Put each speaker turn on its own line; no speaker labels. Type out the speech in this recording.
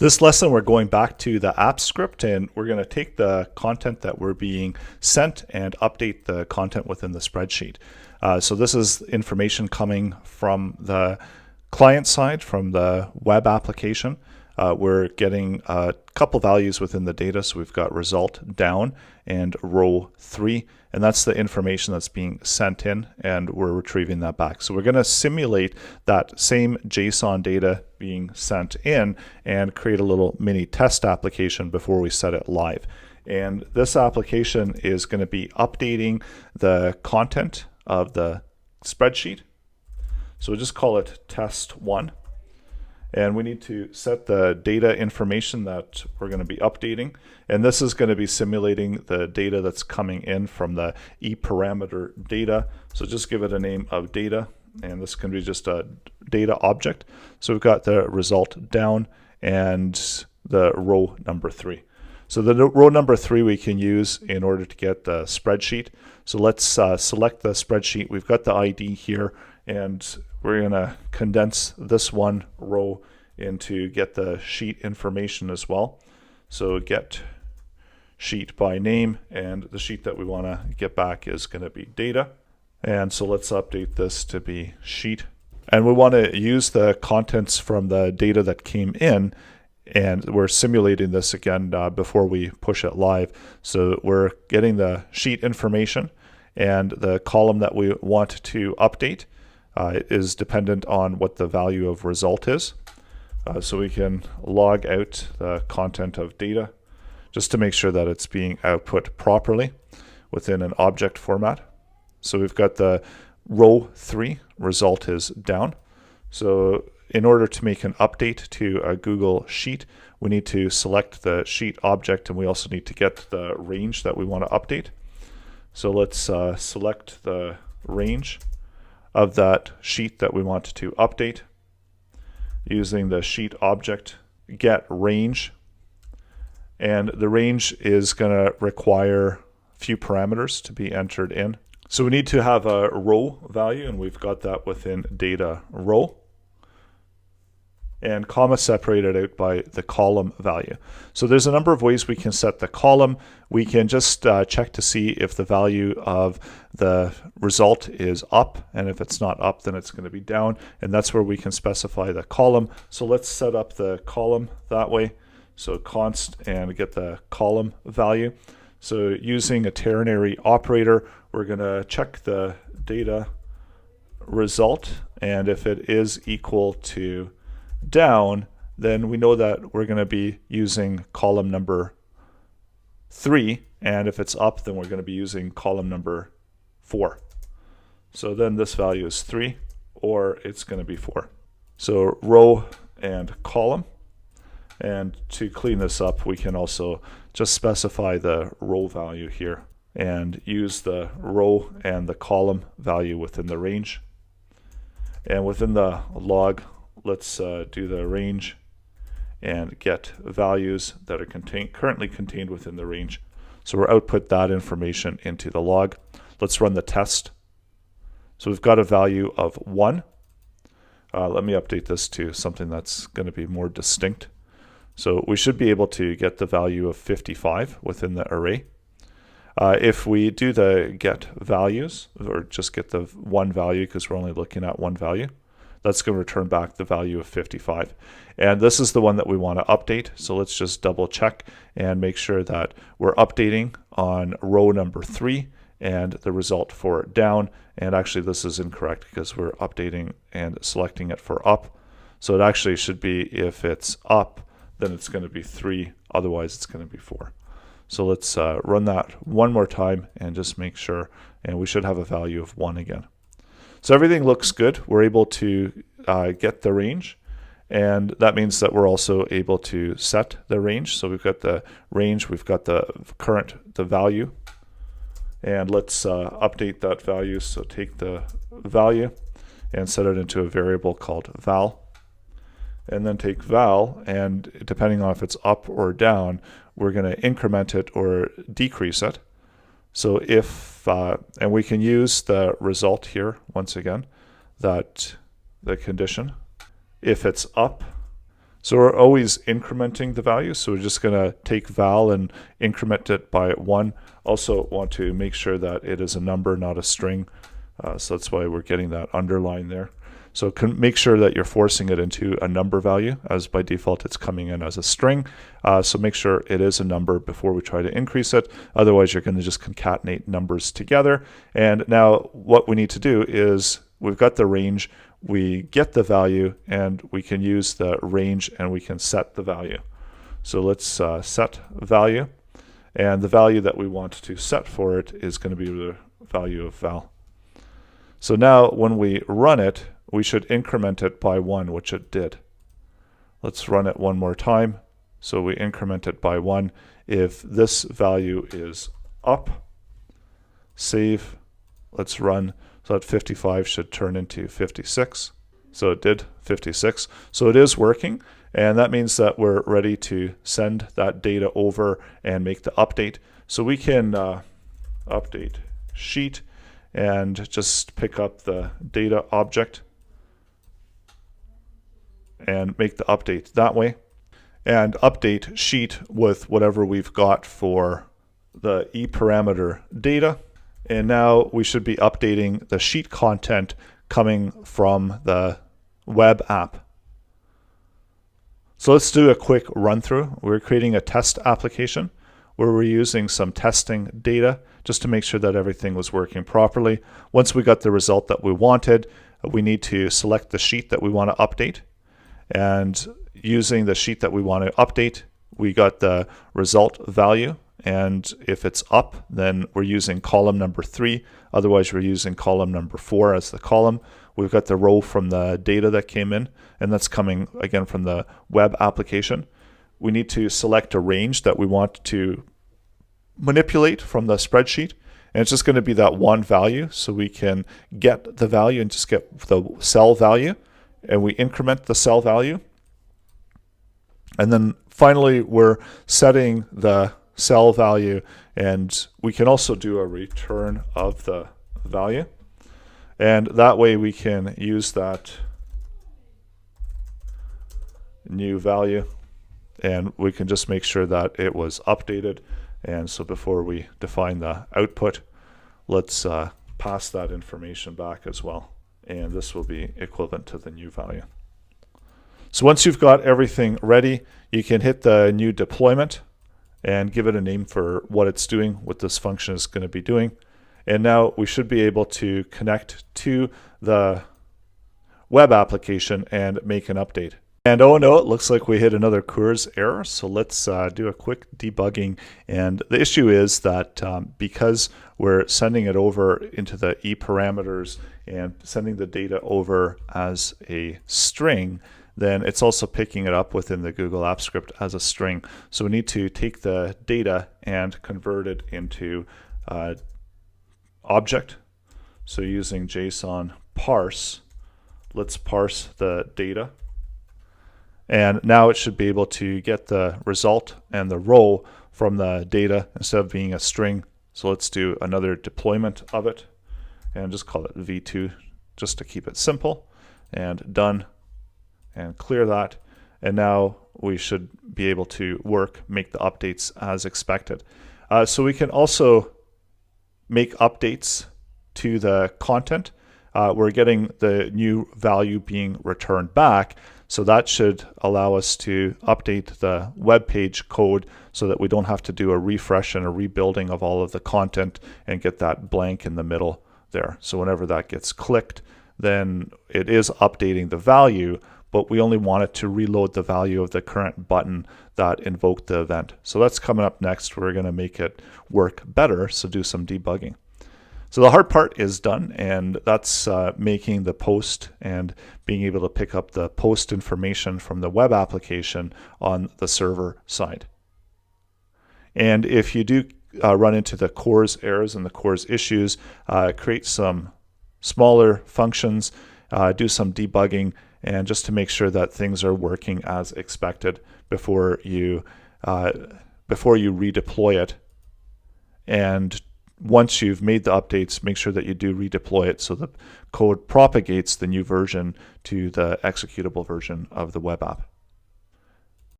This lesson, we're going back to the app script, and we're going to take the content that we're being sent and update the content within the spreadsheet. So this is information coming from the client side, from the web application. We're getting a couple values within the data. So we've got result down and row 3, and that's the information that's being sent in, and we're retrieving that back. So we're going to simulate that same JSON data being sent in and create a little mini test application before we set it live. And this application is going to be updating the content of the spreadsheet. So we'll just call it test 1. And we need to set the data information that we're going to be updating. And this is going to be simulating the data that's coming in from the eParameter data. So just give it a name of data. And this can be just a data object. So we've got the result down and the row number 3. So the row number 3 we can use in order to get the spreadsheet. So let's select the spreadsheet. We've got the ID here, and we're going to condense this one row into get the sheet information as well. So get sheet by name, and the sheet that we want to get back is going to be data. And so let's update this to be sheet. And we want to use the contents from the data that came in, and we're simulating this again before we push it live. So we're getting the sheet information, and the column that we want to update is dependent on what the value of result is. So we can log out the content of data just to make sure that it's being output properly within an object format. So we've got the row 3, result is down. So in order to make an update to a Google Sheet, we need to select the sheet object, and we also need to get the range that we want to update. So let's select the range of that sheet that we want to update using the sheet object get range. And the range is going to require a few parameters to be entered in. So we need to have a row value, and we've got that within data row, and comma separated out by the column value. So there's a number of ways we can set the column. We can just check to see if the value of the result is up, and if it's not up, then it's going to be down, and that's where we can specify the column. So let's set up the column that way. So const and get the column value. So using a ternary operator, we're going to check the data result, and if it is equal to down, then we know that we're going to be using column number 3, and if it's up, then we're going to be using column number 4. So then this value is 3, or it's going to be 4. So row and column. And to clean this up, we can also just specify the row value here and use the row and the column value within the range. And within the log, let's do the range and get values that are currently contained within the range. So we'll output that information into the log. Let's run the test. So we've got a value of 1. Let me update this to something that's going to be more distinct. So we should be able to get the value of 55 within the array. If we do the get values, or just get the one value because we're only looking at one value, that's going to return back the value of 55. And this is the one that we want to update. So let's just double check and make sure that we're updating on row number 3 and the result for down. And actually this is incorrect because we're updating and selecting it for up. So it actually should be, if it's up, then it's going to be 3, otherwise it's going to be 4. So let's run that one more time and just make sure, and we should have a value of 1 again. So everything looks good. We're able to get the range, and that means that we're also able to set the range. So we've got the range, we've got the value, and let's update that value. So take the value and set it into a variable called val. And then take val, and depending on if it's up or down, we're going to increment it or decrease it. So if, and we can use the result here once again, that the condition. If it's up, So we're always incrementing the value. So we're just going to take val and increment it by 1. Also want to make sure that it is a number, not a string. So that's why we're getting that underline there. So make sure that you're forcing it into a number value, as by default it's coming in as a string. So make sure it is a number before we try to increase it. Otherwise you're going to just concatenate numbers together. And now what we need to do is we've got the range, we get the value, and we can use the range and we can set the value. So let's set value, and the value that we want to set for it is going to be the value of val. So now when we run it, we should increment it by 1, which it did. Let's run it one more time. So we increment it by 1. If this value is up, save, let's run. So that 55 should turn into 56. So it did 56. So it is working, and that means that we're ready to send that data over and make the update. So we can update sheet and just pick up the data object and make the update that way, and update sheet with whatever we've got for the e-parameter data. And now we should be updating the sheet content coming from the web app. So let's do a quick run through. We're creating a test application where we're using some testing data just to make sure that everything was working properly. Once we got the result that we wanted, we need to select the sheet that we want to update. And using the sheet that we want to update, we got the result value. And if it's up, then we're using column number 3. Otherwise, we're using column number 4 as the column. We've got the row from the data that came in, and that's coming again from the web application. We need to select a range that we want to manipulate from the spreadsheet. And it's just going to be that one value. So we can get the value and just get the cell value. And we increment the cell value. And then finally, we're setting the cell value, and we can also do a return of the value. And that way we can use that new value, and we can just make sure that it was updated. And so before we define the output, let's pass that information back as well. And this will be equivalent to the new value. So once you've got everything ready, you can hit the new deployment and give it a name for what it's doing, what this function is going to be doing. And now we should be able to connect to the web application and make an update. And oh no, it looks like we hit another CORS error. So let's do a quick debugging. And the issue is that because we're sending it over into the e-parameters and sending the data over as a string, then it's also picking it up within the Google Apps Script as a string. So we need to take the data and convert it into object. So using JSON parse, let's parse the data. And now it should be able to get the result and the row from the data instead of being a string. So let's do another deployment of it and just call it v2 just to keep it simple. And done, and clear that. And now we should be able to make the updates as expected. So we can also make updates to the content. We're getting the new value being returned back. So that should allow us to update the web page code so that we don't have to do a refresh and a rebuilding of all of the content and get that blank in the middle there. So whenever that gets clicked, then it is updating the value, but we only want it to reload the value of the current button that invoked the event. So that's coming up next. We're going to make it work better, so do some debugging. So the hard part is done, and that's making the post and being able to pick up the post information from the web application on the server side. And if you do run into the CORS errors and the CORS issues, create some smaller functions, do some debugging, and just to make sure that things are working as expected before you redeploy it. And once you've made the updates, make sure that you do redeploy it so the code propagates the new version to the executable version of the web app.